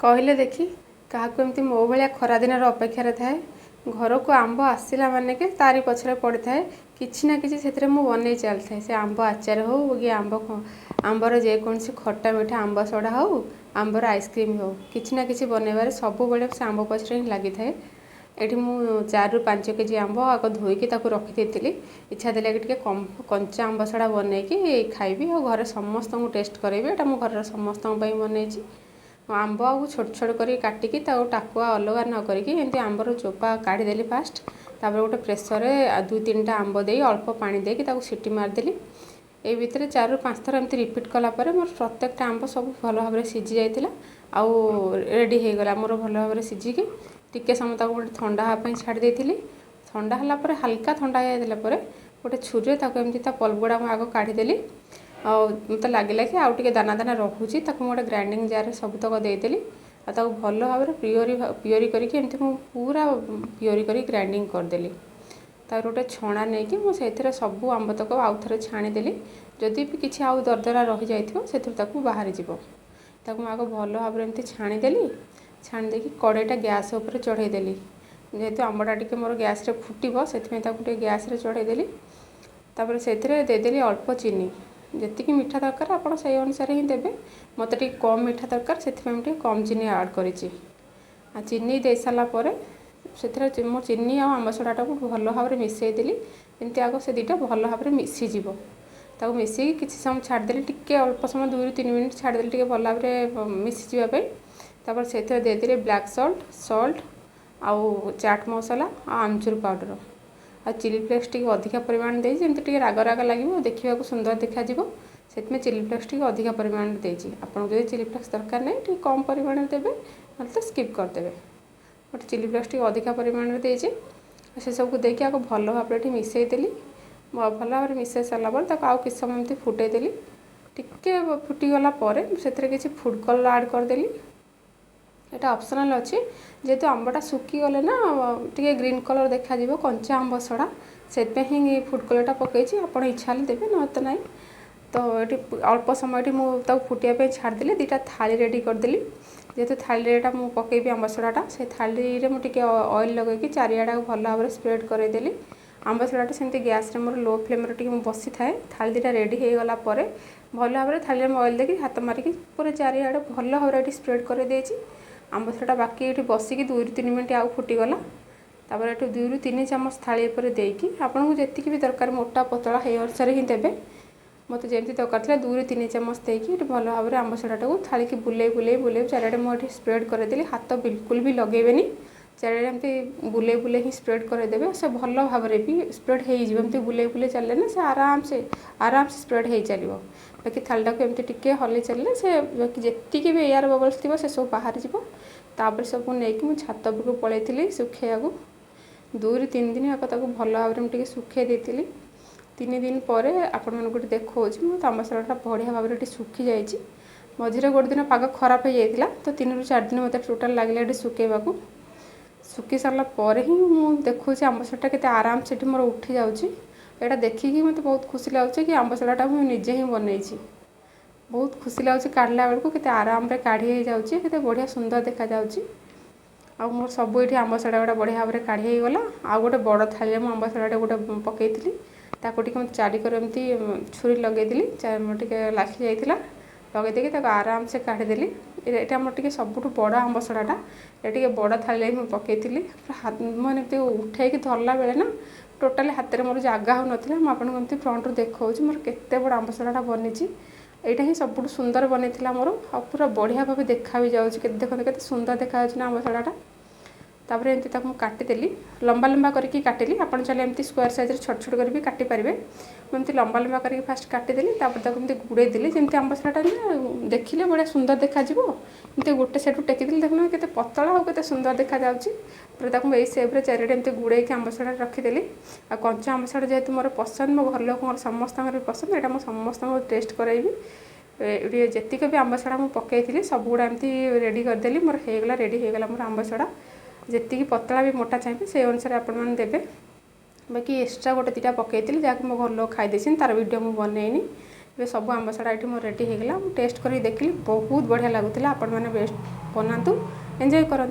कहले देखी क्या एमती मो भाया खरा दिन अपेक्षार थाए घर को आंब आसला माने के तारी पछरे पड़ी थाए किसी ना किसी से बन चल थाए से आंब आचार हो कि आंबर जेकोसी खट्टा मीठा आंब सड़ा हो आंबर आइसक्रीम हो किसी ना किसी बनइबार सब बड़े से आंब पछरे ही लगी थाए। ये मुझे 4 ରୁ 5 केजी आंब आग धोईकी रखी इच्छा देला कि कम कंचा आंब सड़ा बनईकी खाइबी और घर समस्त टेस्ट करेबी। एटा मो घर समस्त बनई आंब को छोट छोट कर काटिकी टाकुआ अलग न करके एमती आंबर चोपा काढ़ीदेली फास्ट तापर गोटे प्रेसर 2-3टा आंब दे अल्प पानी देकी सीटी मारदेली। ये भितर 4 ରୁ 5 थर एमती रिपीट कलापर मोर प्रत्येकटा आंब सब भल भाव सीझी जाइतिला आउ रेडी हो गला मोर भल भाव सीझिकी टिके समय गोटे ठंडा हाँपाई छाड़ी देइथिली। ठंडा हला पर हल्का ठंडा हो पर गोटे छुरी एमती पल्प गुड़ा आग काढ़ीदेली मत लगे कि आउ टे दाना दाना रोचे गोटे ग्राइंडिंग जार सबतक देदेली आ भल भाव पियोरी करके एमती पूरा पियोरी कर ग्राइंडिंग करदेली। तार गोटे छणा नहीं कि मुझे सब आंब तक आउ थे छाणीदेली जदि भी किसी आउ दरदरा रही जाइए से बाहरी जीव आग भल भाव एमती छाणीदेली। छाणी देकी कड़ईटा गैस उपर चढ़ईदेली जेहेतु आंबटा टी मोर गैस रे फुटब से गैस रे चढ़ईदेली। तापर से देदेली अल्प चीनी जी मीठा दरकार आप अनुसार ही देवे मत टी कम मीठा दरकार से कम चीनी ऐड करी चीनी दे सारापर से मो चीनी आंब सड़ाटा को भल भाव मिसईदेली एमती आग से दुटा भल भाव मिसीज मिसिकी किसी समय छाड़देली टिके अल्प समय 2 ରୁ 3 मिनिट छाड़देली टे भल भाव मिसी जावाई। तापर से देदेली ब्लैक सॉल्ट आउ चाट मसला आमचूर पाउडर आ चिली फ्लेक्स टी अधिका परिमाण देती राग राग लगे देखा सुंदर देखा से चिली फ्लेक्स टी अधिका परिमाण देती आपको जो चिली फ्लेक्स दरकार नहीं टी कम परिमाण देवे ना तो स्किप करदे गोटे चिली फ्लेक्स टी अधिका परिमाण देती से सबको देखिए आगे भल भाव मिसईदेली भल भाव मिसई सारापर आउ किसी समय एमती फुटेदेली टिके फुटीगला से किसी फूड कलर ऐड करदेली। एटा ऑप्शनल अच्छी जेहेतु आंबटा सुखीगले ना टे ग्रीन कलर देखा कंचा आंब सड़ा से ही फूड कलरटा पकई आप इच्छा देवे न तो ना। तो ये अल्प समय मुझे फुटापी छाड़देली 2टा थाली रेडी करदेली जेहेतु थालीटा मुझे पकईबी आंब सड़ाटा से थाली में टे ऑयल लगेगी चारिआडा भल भाव स्प्रेड करदेली। आंब सड़ाटा सेमती गैस मोर लो फ्लेम बसी थाए थाली 2टा रेडी हो गला भल भाव थाली में ऑयल देखी हाथ मारिकी पूरा चारिआडे भल भाव स्प्रेड कर आंब सड़ा बाकी ये बसिकी 2 ରୁ 3 मिनिट आउ फुटीगला। तापर ये 2 ରୁ 3 ଚାମଚ थाली पर देकी आपको जी भी दरकार मोटा पतला है अनुसार ही देवे मत जमी दरकार 2 ରୁ 3 ଚାମଚ देकी भल भाव आंब सड़ाटा को थाली की बुले बुले बुले चारिआडे मुझे स्प्रेड करदेली हाथ बिल्कुल भी लगेबेनी चारिआडे एमती बुले बुले ही स्प्रेड करदेवे से भल भाव भी स्प्रेड होमती बुले बुले चलने ना से आराम से स्प्रेड हो चलो बाकी थालीटा को एमती टिके हल्ले चलने से जी भी एयर बबल्स थी से सब बाहर जापर सब नहीं मुझे छात उपरको पलैली सुखेया 2 ରୁ 3 दिन आगे भल भाव में सुखे देती 3 दिन पर आपण मैं गोटे देखा मो आंब सड़ाटा बढ़िया भाव सुखी जाइए। मझे गोटे दिन पाग खराब हो जाता तो 3 ରୁ 4 दिन मतलब टोटाल लगे ये सुखेवाक सुखी सारापर ही मुझे देखा आंब सड़ा के आराम से मोर उठी जाऊँगा देखिकी मत बहुत खुशी लगे कि आंब सड़ाटा मुझे निजे ही बनई बहुत खुशी लगे काढ़ला बेलू के आराम से काढ़ी जाऊँचे के बढ़िया सुंदर देखा जाऊँगी आ मोर सब ये आंब सड़ा गुड़ा बढ़िया भाव काढ़ी गला आ गोटे बड़ थाली में आंब सड़ा गोटे पकईली ताको टे चारिकर एमती छुरी लगेदेली टे लाखी जाइला लगे देकी आराम से काढ़ीदेली। ये मोर टे सबुठ बड़ आंब सड़ाटा ये बड़ थाली में पकईली मैंने उठे धरला बेले ना टोटाली हाथ में मोर जगह हो नाला मुझे फ्रंट देखा मोर केते बड़ आंब सड़ाटा बनी यहाँ ही सब सुंदर बनी मोर आ पूरा बढ़िया भाव देखा भी जाऊँगी देखते के सुंदर देखा ना आंब सड़ाटा। तापर एमती काटिदेली लंबा लंबा करके काटिली आपन चले एमती स्क्वायर साइज छोट छोट कर भी काटी पारे एमती लंबा लंबा करके फास्ट काटिदेली तापर एमती गुड़ेदेली जमी आंब सड़ाटा देखिले बढ़िया सुंदर देखा एमती गोटे साइड टेकीदेली देखना के पतला और के सुंदर देखा जाऊँगी सेप्रे चारिटे एमती गुड़े आंब सड़ा रखीदेली आ कंचा आंब सड़ा जेहेतु मोर पसंद मो घर लोक समस्त पसंद यहाँ मुझे समस्त टेस्ट कराइबी ये जीक भी आंब सड़ा मुझे पकई सब गुड़ा एमती रेडी करदेली मोर होगला रेडी होगला मोर आंब सड़ा जी पतला भी मोटा चाहिए से अनुसार आपने देवे बाकी एक्सट्रा गोटे 2टा पकई जहाँकि मो घर लोग खाई तार वीडियो मुझे बनईनी ଏବେ ସବୁ ଆମ୍ବ ସଡ଼ା ଏଠି ମୋର ରେଡ଼ି ହେଇଗଲା। ମୁଁ ଟେଷ୍ଟ କରିକି ଦେଖିଲି ବହୁତ ବଢ଼ିଆ ଲାଗୁଥିଲା। ଆପଣମାନେ ବେଷ୍ଟ ବନାନ୍ତୁ, ଏନ୍ଜୟ କରନ୍ତୁ।